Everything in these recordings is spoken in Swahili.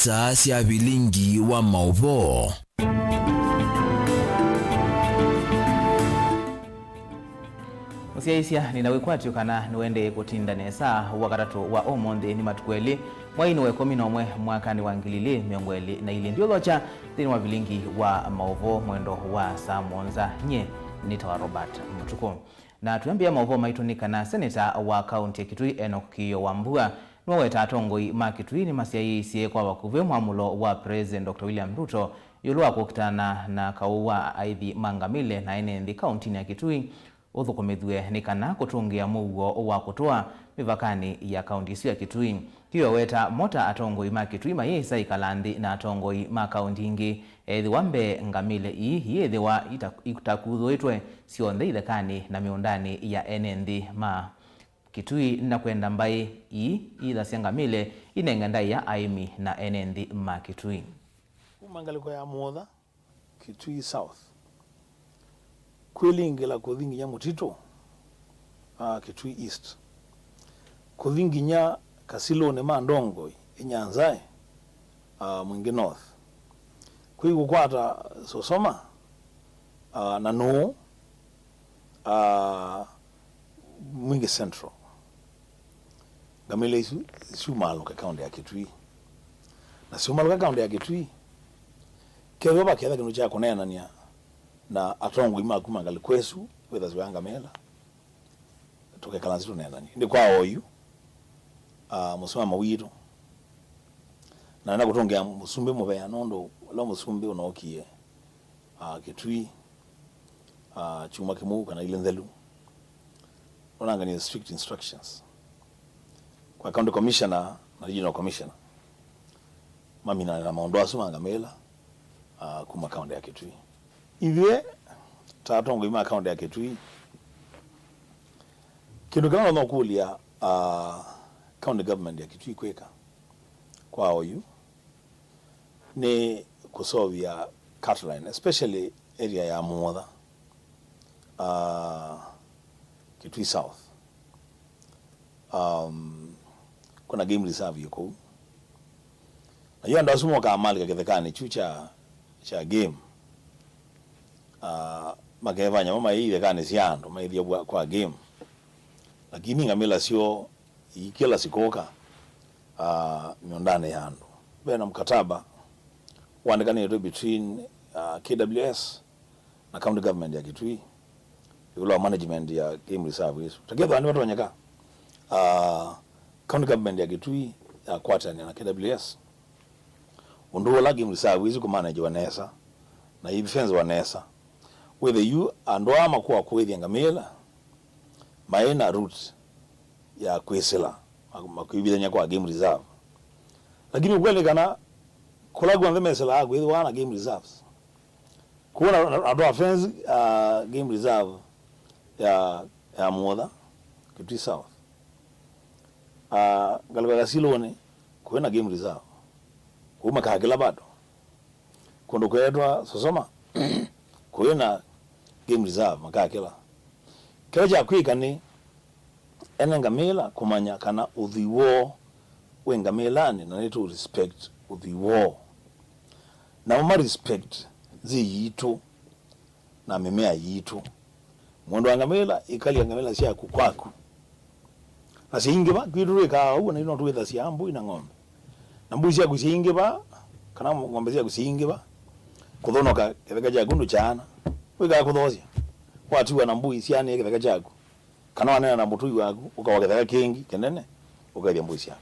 isaa cia Vilingi wa Mauvoo. Musiaisia ninawikwatyo kana niwende kutinda nesa wakatatu wa omonde ni matukweli mwaini wa 11 mwakani wa 2022 ndio locha thini wa Vilingi wa Mauvoo mwendo wa saa monza nye nitawa ROBERRT MUTUKU. Na tuambia Mauvoo maitunika na seneta wa kaunti ya Kitui Enoch Wambua nweta atongoi ma Kitui ni masiaisi kwa wakuve mwamulo wa President Dr. William Ruto yulua kukitana na kauwa aithi mangamile na enendi kaunti ya Kitui uthukumithwe nikana kutungia Mauvoo wa kutoa mivakani ya kaunti ya Kitui. Hiyo weta mota atongoi ma Kitui mayesa ikalandi na atongoi ma kaunti ingi ethi wambe ngamile yethi wa itakuthwitwe sionthe ithekani na miundani ya enendi ma Kitui na kwenda mbai ila siangamile inengandai ya aimi na enendi ma Kitui. Umangaliko ya muotha Kitui South kwilingila kuthingi nya mutito Kitui East kuthingi nya kasilone mandongo inyanzae mwingi North kwigu kwata sosoma na no mwingi Central gamile isu maluka kaunti ya Kitui na si maluka kaunti ya Kitui kewe baketha kinu cha kunenania na atongo ima kumangali kwesu whether ziwanga mela toke kalanzi tunenani ndi kwa oyu musuma mawiro na na kutongea musumbe mubaya nondo la musumbe unokie Kitui chuma kimu kana ile ndelu onanga ni strict instructions kwa county commissioner na regional commissioner mamina na maondo asumanga mela kuma county ya Kitui iwe tatongo ima county ya Kitui kindu kana no kulia county government ya Kitui kweka kwa oyu ni kusovia catline especially area ya muotha Kitui South kuna game reserve yuko na hiyo ndo sumo ka mali kakethekani chucha cha game magevanya mama ile kane siando maithia kwa game lakini ngamila sio ikila sikoka miondane yando bena mkataba uandikane between KWS na county government ya Kitui yulo management ya game reserve hizo together ni watu wanyaka county government ya Kitui ya quarter na KWS unduo la game reserve hizo ku manage wanesa na hivi fence wanesa whether you ando ama kwa kwethia ngamela maena route ya kwesela makwibithanya kwa game reserve lakini ukweli kana kolagwa ndemesela agwe wana game reserves kuna ado fence game reserve ya muotha Kitui South galwa silone kuna game reserve kuma kakila bado kondo kwetwa sosoma kuna game reserve makakila keja kwika ni enengamela kumanya kana uthiwo wengamelani na neto respect uthiwo na uma respect yitu na mimea yitu mondo angamela ikali angamela sia kukwaku na singiba kwidure ka u na ino tuwetha sia mbu ina ngombe na mbu sia kusingiba kana ngombe sia kusingiba kuthonoka ketheka ja gundu chana wika kuthosia watu na mbu sia ne ketheka jaku kana wana na mutui waku ukawaketheka kingi kenene ukaithia mbu sia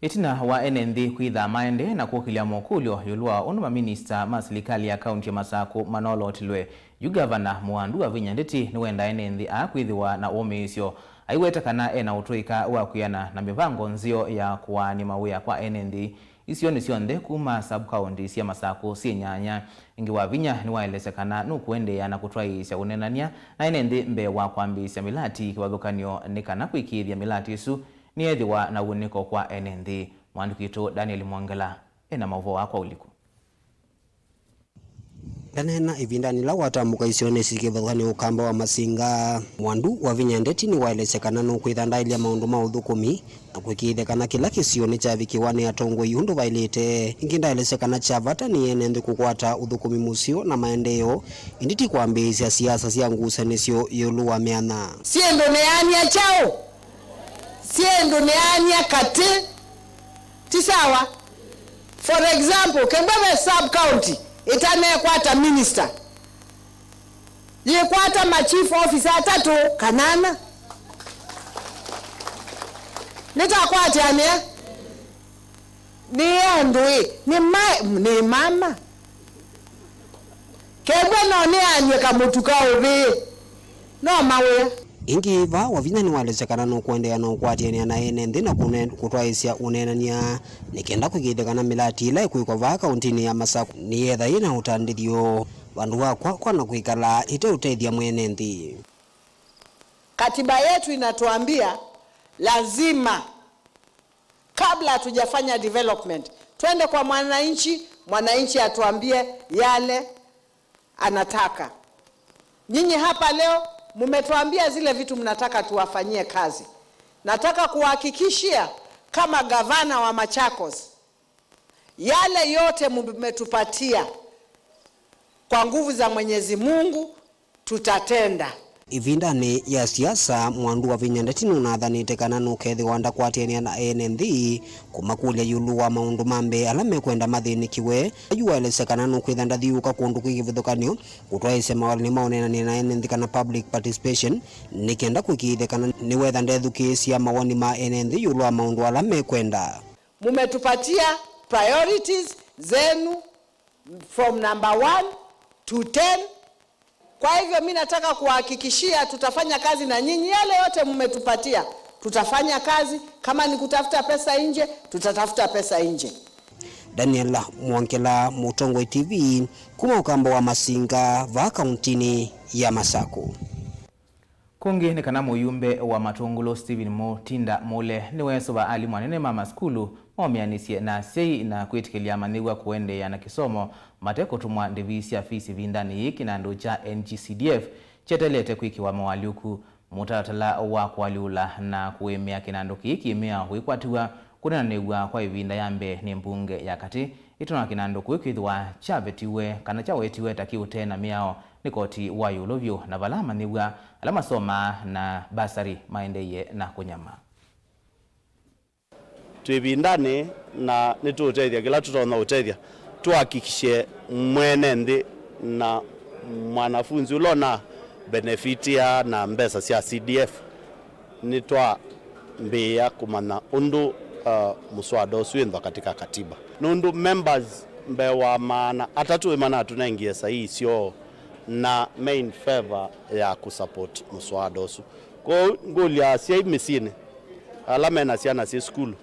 itina wa enendi kwitha maende na kukilia mokulyo yulua unuma minister maserikali ya kaunti ya Masako Manolo Tilwe yugavana Mwandu wa Vinyandeti niwenda enendi akwithiwa na umisyo aiweta kana ena utuika wa kuyana na mivango nzio ya kuani mawia kwa enendi isio ni sionthe kuma sub county cia Masako sinyanya ingi wa Vinya ni waelesekana nukuendea na kutwaisya unenania na enendi mbe wa kwambisya milati kiwathukanio nikana kwikithia milati isu ni ethiwa na uniko kwa enendi. Mwandu kitu Daniel Mwangela ena Mauvoo kwa uliku. Danena ivindani la watamuka isione sikivadhani ukamba wa masinga mwandu wa vinyandeti ni waelesekana nukwithandailia maundu ma uthukumi na kwikithekana kila kisione cha vikiwani atongo yundu vailite ingindaelesekana cha vata ni enende kukwata uthukumi musio na maendeo inditi kwambisia siasa cia ngusanisio yulu wa miana siendo neania chao siendo neania kate tisawa. For example, Kembebe sub-county itanekwata minister yekwata ma chief officer atatu kanana nitakwata ane ni endwe ni mama Kembwe no ne anye kamutuka obe no mawe ingiva wavinyani walesekana no kuendea no kwatiania na enende na kutwaisia unenania nikenda kwigithekana milati ila ikuikova kauntini ya Masaku ni yetha ina utandithio vandu wakwa kwana kuikala ite utethia mwenendi. Katiba yetu inatuambia lazima kabla hatujafanya development twende kwa mwananchi atuambie yale anataka. Nyinyi hapa leo mumetuambia zile vitu mnataka tuwafanyie kazi. Nataka kuhakikishia kama gavana wa Machakos yale yote mmetupatia kwa nguvu za Mwenyezi Mungu tutatenda. Ivindani ya siasa mwandu wa vinyandeti nunathanite kana nukethi wanda kwatiania na NND kumakulia yulu wa maundu mambe alame kwenda mathinikiwe yuwaelesekana nukwithanda thiuka kundu kwigivithukanio gutwaise mawalini maonenania na NND kana public participation nikenda kwikithekana ni wetha ndethukisia mawoni ma NND yulu wa maundu alame kwenda. Mumetupatia priorities zenu from number 1 to 10. Kwa hivyo mimi nataka kuhakikishia tutafanya kazi na nyinyi, yale yote mmetupatia tutafanya kazi. Kama ni kutafuta pesa nje tutatafuta pesa nje. Daniel Mwankela, Mutongwe TV, kuma ukamba wa Masinga va kauntini ya Masaku. Kungi ni kana muyumbe wa Matungulo Steven Mutinda Mule niwe soba alimu anene mama skulu momianisie na sei na kwitikilia maniwa kuende ya na kisomo mateko tumwa ndivisi afisi vindani hiki na ndoja NGCDF chetelete kwiki wa mawaliuku mutaratala wa kwaliula na kuemea kinandoki hiki imea huikwatiwa kuna newa kwa ivinda yambe ni mbunge ya kati ituna kinandoku ikithwa chavetiwe kana chawetiwe takiute na miao nikoti wa yulovyo na valama niwa alama soma na basari maendeye na kunyama. Tuibindane na nitutethia kila tutona utethia tuhakikishe mwenendi na mwanafunzi ulona benefitia na mbesa cia CDF nitwa mbia kumana undu muswada usuindwa katika katiba nundu members mbewa maana atatu imana tunaingia sahi sio na main favor ya kusupport muswada usu ko ngolia sia misine alamena sia na sia school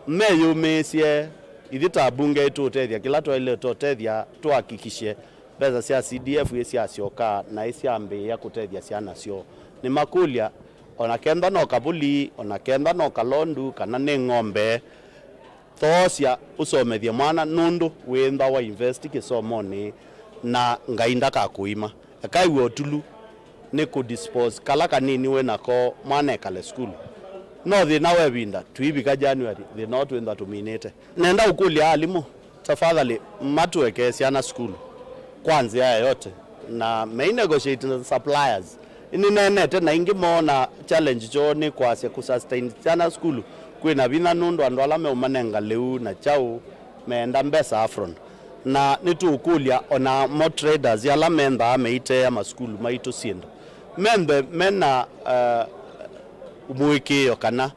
meyo mesie idita bunge tutethia kila twele tutethia tuhakikishe pesa cia CDF cia sioka na cia mbe ya kutethia cia nacio ni makulia ona kenda no kabuli ona kenda no kalondu kana ne ng'ombe thosia usomethia mwana nundu wenda wa invest kisomoni na ngainda ka kuima akaiwe otulu ni ku dispose kala kanini we nako mwana kale school no the nawe winda tuibika January the not when that minute nenda ukulia alimu tafadhali matuweke siana school kwanza ya yote na main negotiate na suppliers ini nenete na ingimona challenge choni kwa se kusustain siana school kwina bina nundu andu alame umanenga leu na chau meenda mbesa afron na nitukulia ona mo traders yala menda ameite ya maskulu maitu siendo membe mena umuikio kana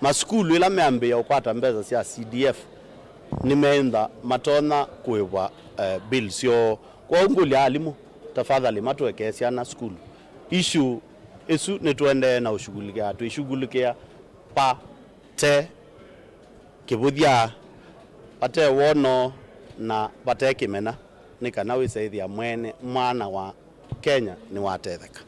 maskulu ila meambe ya ukwata mbeza cia CDF nimeenda matona kuewa bills yo kwa nguli alimu tafadhali matuweke siana skulu issue esu netuende na ushughulikia tuishughulikia pa te kibudia pate wono na bateki mena nikana wisaithia mwene mwana wa Kenya ni watetheka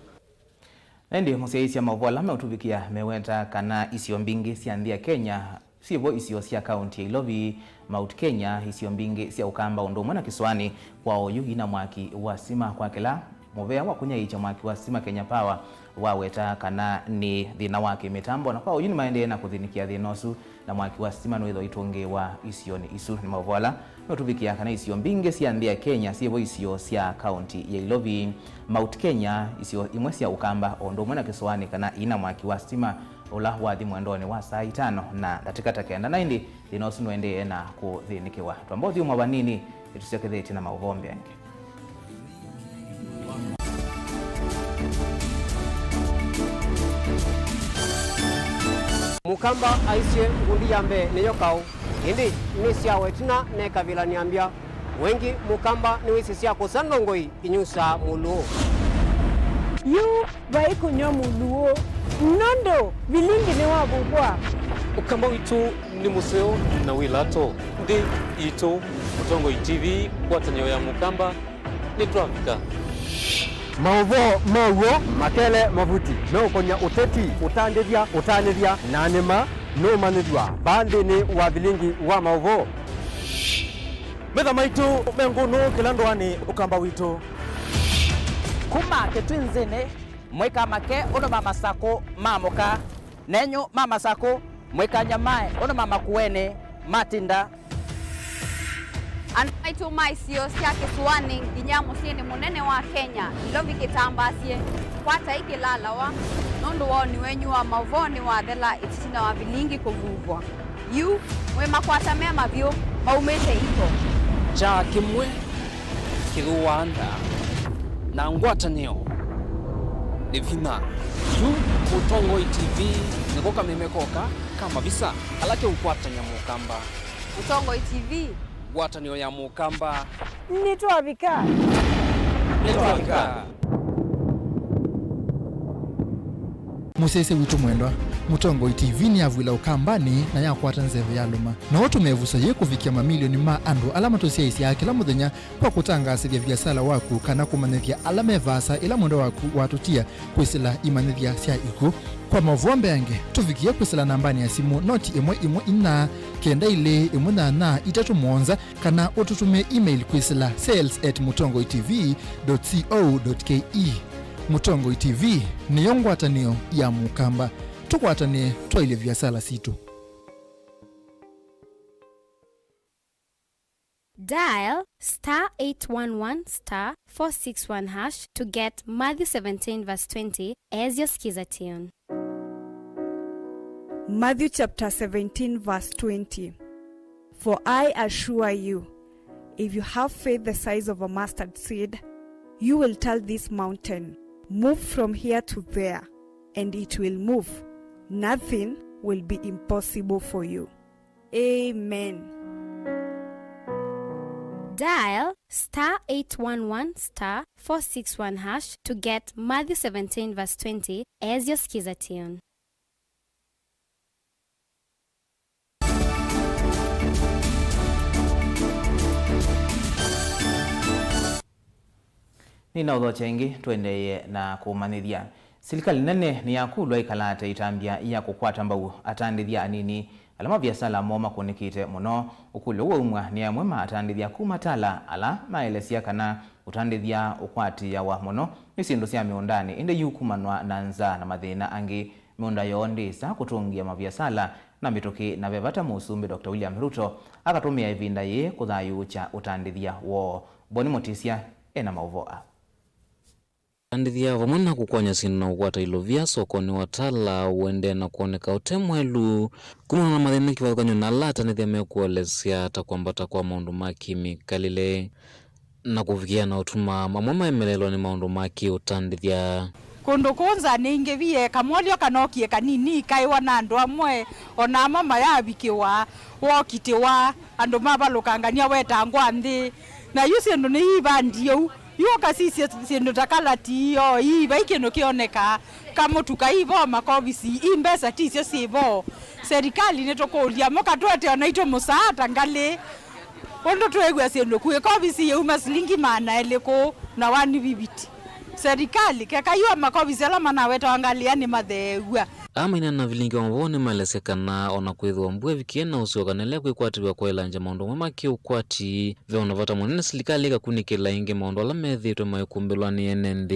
Ndi musiaisia Mauvoo alame utubikia meweta kana isio mbingi siandia Kenya sibo isio sia county ya Ilovi Mount Kenya isio mbingi sia ukamba undu mwana kiswani kwa oyu ina mwaki wa sima kwa kila movea wa kunya icha mwaki wa sima Kenya Power waweta kana ni thina wake mitambo na kwa oyu ni maende na kuthinikia thinosu na mwaki wa sima no itho itunge wa isio ni isu ni mavola no tuvikia kana isio mbingi sia ndia Kenya sibo isio sia county ya Ilovi Mount Kenya isio imwe sia ukamba undu mwana kiswani kana ina mwaki wa sima ula wathi mwendoni wa saa 5 na katika kenda na indi thinosu nwende na kuthinikiwa twambothi umwa banini ituseketheti na mauvombe yange mukamba aisye ngundi yambe niyo kau indi ni sia wetina ne kavila niambia wengi mukamba ni wisi sia kusandongoi inyusa muluo yu vaikunyo muluo nondo Vilingi ni wabugwa ukamba witu ni museo na wilato ndi ito Mutongo TV kwatanyo ya mukamba ni Trafika Mauvoo makele mavuti no konya uteti utanithia na nima no manithwa bandi ni wa Vilingi wa Mauvoo metha maitu mengunu kilandwani ukamba witu kuma ketwinzene mweka make ono mama sako mamoka nenyo mama sako mweka nyamae ono mama kuene matinda Anaitu maisio sia kiswani nginyamo sieni munene wa Kenya Ilovi kitambasie kwata ikilala wa nondo wao ni wenyu wa Mauvoo ni wa thela itina wa Vilingi kuvuvwa yu we makwata mema vyo maumete iko cha kimwe kiruanda na ngwatanio ni vina yu Mutongo TV nikoka memekoka kama visa alake ukwatanya mukamba Mutongo TV watanio ya mukamba ni Trafika musese witu mwendwa Mutongo TV ni avwila ukambani na yakwata nzeve ya luma na watu mevusa ye kuvikia mamilioni ma andu alama tosia isi ya kila muthenya kwa kutangasithia biasala waku kana kumanithia alama evasa ila mwendo waku watutia kwisila imanithia sia iku kwa mavombe yange tuvikia kwisila nambani ya simu noti imwe ina kenda ile imwe na itatu mwonza kana ututume email kwisila sales@mutongotv.co.ke Mutongo TV ni yongwatanio ya mukamba tukwatane twaile biasala situ. Dial *811*461# to get Matthew 17 verse 20 as your skiza tune. Matthew chapter 17 verse 20. For I assure you, if you have faith the size of a mustard seed, you will tell this mountain, move from here to there, and it will move. Nothing will be impossible for you. Amen. Dial *811*461# to get Matthew 17 verse 20 as your skiza tune. Nina udho chengi tuendeye na kumanithia serikali nene ni yakulwa ikalate itambia ya kukwata mbau atandithia anini alama biasala moma kunikite muno ukule uwe umwa ni amwema atandithia kumatala ala maelesia kana utandithia ukwati ya wa muno isindu sia miundani inde yukumanwa na nza na mathina angi miunda yondi sa kutungia mabiasala na mituki na bebata musumbi Dr. William Ruto akatumia ivinda ye kuthayu cha utandithia wo Boni Motisia ena Mauvoo Andithia vamwe na kukwanya sina ukwata ilovia sokoni watala uende na kuoneka utemwelu kumana na mathina kivakanyo na lata nithia mekuolesia takwambata kwa maundu maki mikalile na kufikia na utuma mamwe maemelelo ni maundu maki utandithia kundu kunza ninge vie kamolio kanokie kanini kaiwa na andu amwe ona mama yabikiwa wokitiwa andu mabalukangania wetangwa nthi na yusi ndo ni ibandio yuka sisi sindu takalati yo iba ikino kioneka kama tukaivo makovisi imbesa tisio sivo serikali netokolia moka twete onaito musaata ngale ondo twegwa sindu kuye kovisi yeuma silingi mana eleko na wani bibiti serikali kekayua makovi alama na weto angaliani mathewa Amaina na Vilingi wa Mauvoo ni malesekana ona kwithwa mbue vikiena usiokanele kwikwatirwa kwa ilanja maundu mwe makiukwati ve unavata munene serikali ikakunikila ingi maundu ala methitwe maikumbelwa ni NND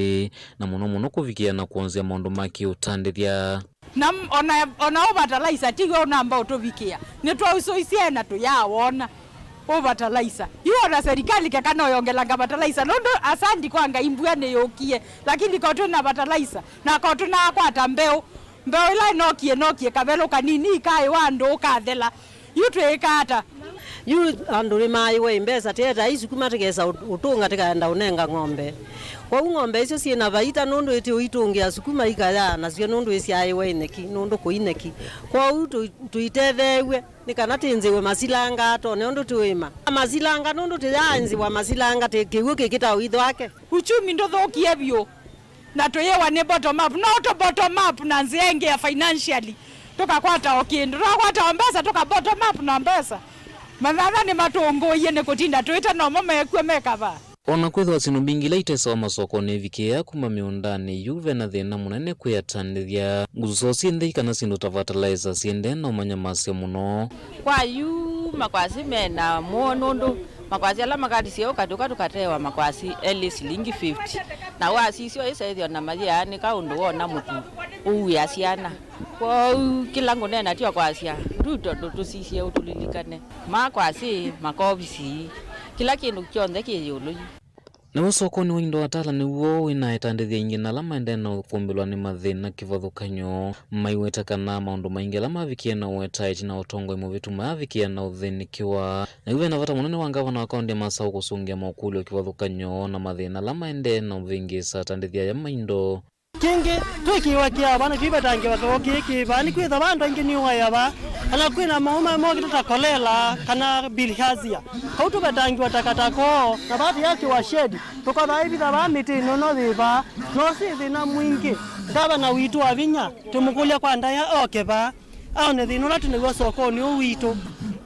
na muno kuvikiana kuonzia maundu makiutandithia na ona ovatalaisa tigo namba utovikia nitwa usoisiena tuyawona ovatalaisa iona serikali kekana oyongelanga vatalaisa nondo asandi kwanga imbuane yokie lakini kotuna vatalaisa na kotuna akwata mbeu ila nokie kavelo kanini ikai wando ukathela yutu ikata yu anduri mai we mbesa teta isu kumategesa utunga tikaenda unenga ng'ombe kwa ng'ombe icio ciina vaita nundu iti uitungia sukuma ikaya na cio nundu isi ai we neki nundu kuineki kwa tuitethewe nikana tinziwe masilanga to nundu tuima masilanga nundu tiyanzi wa masilanga tikiwu kikita uitho wake uchumi ndothokie bio na toyewa ne bottom up not bottom up na nzenge ya financially toka kwata okindu kwata mbesa toka bottom up na mbesa manana ni matongo yene kutinda toita no mama yakwe mekava ona kwithwa sinu bingi laitesa masoko ne vikia kuma miundani yuve na thina munene kuyatandithia nguzo sinde kana sindu ta fertilizer sinde no manyamase muno kwa yu makwasi mena monundu makwasi ala makatisia ukatuka tukatewa makwasi eli shilingi 50 na wasisio isaithio na mathia ni kaundu wona mutu uya ciana kwa kila ngonena tio kwasia ruto tusisie utulilikane makwasi makobisi kila kindu kyonthe kiyulu na sokoni wa indo atala ni wo winaitandithia ingi na lama endena ukumbelwa ni mathina kivathukanyo maiweta kana maundu maingi lama vikiena wetaiti na utongo imuvitu maavikiena uthinikiwa na iwe na vata munene wa ngavana wa kaunti ya Masau kusungia maukuli kivathukanyo na mathina lama endena uvingisa tandithia ya maindo kingi tukiwa kia bana kibetange watoki kibani kwitha bandu ingi ni wayaba ana kwina mauma mo kitutakolela kana bilhazia kautu betangi watakatako na bati yake wa shedi tukatha hivi da bamiti no thiva no sithi na mwingi ngaba na witu wa vinya tumukulia kwa ndaya okeba au ne thino na tunigwa sokoni o witu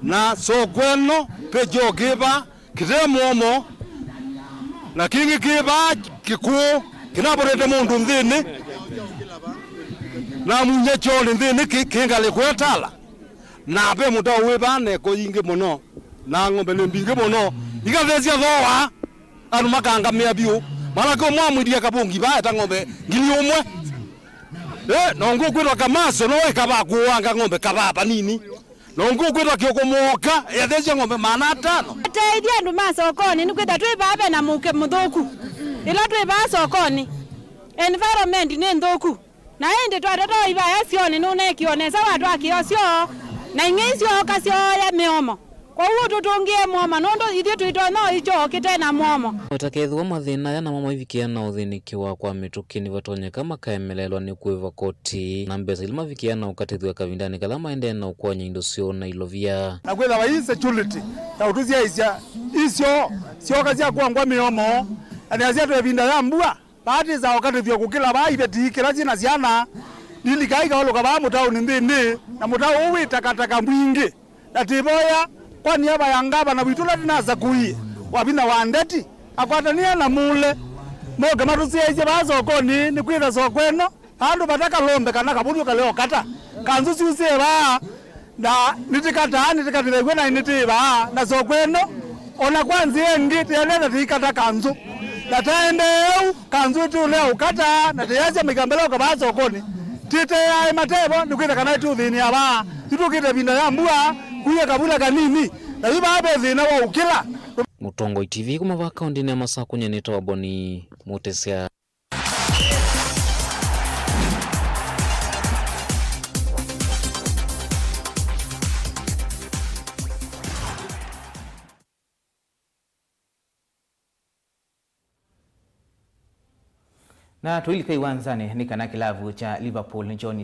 na sokweno pejo kiba kitemomo na kingi kiba kiku kinaborete mundu nthini na munye chole nthini kingale kwetala na be muta webane ko yinge muno na ngombe ne mbinge muno igathecia thoa anu makanga mea biu mala ko mwamwiria kabungi ba ta ngombe ngili umwe no ngukwiwa kamaso no ikaba kuanga ngombe kababa nini no ngukwiwa kiokomoka yathecia ngombe mana tano ateidia andu masokoni nikwitha twibabe na muke muthuku ila twiba sokoni environment ni nthuku na indi twatata ibaya sioni nune kionesa watu akiosio na ingeisio kasio ya miomo kwa hiyo tutungie moma nondo ithio twitono icho kitena momo utakethwa mathina ya na mama ivikiana uthinikiwa kwa mitukini vatonyeka makaemelelwa ni kuiva koti na mbesa ilima vikiana ukatithwa kavindani kala maendena ukwonya indo sio na ilovia na kwetha wa insecurity ta utuzia isio sio kazia kuangwa miomo ani azia twevinda ya mbua baati za wakatithwa kukila ba ivetikira cina ciana nili kaiga oluka ba mutau ni nthini na mutau uwi takataka mwingi na tiboya kwa niaba ya ngaba na witula dinaza kuie wabina wa ndeti akwatania na mule moga matusiaize ba sokoni ni kwitha sokweno andu bataka lombe kana kabunyo kaleo kata kanzu siusie ba na nitikatithegwe na initiba na sokweno ona kwanzie ngiti eleza tikata kanzu na taendeu kanzu tu leo kata na tiaje mikambelo ka ba sokoni tite ya matebo ni kwitha kana tu thini aba tutukite binda ya mbua kuye kabula kanini na iba abe thina wa ukila Mutongo TV kuma kaunti ya Masau kunyeneta waboni mutesia na tuilika iwanzane ni kana kilavu cha Liverpool njoni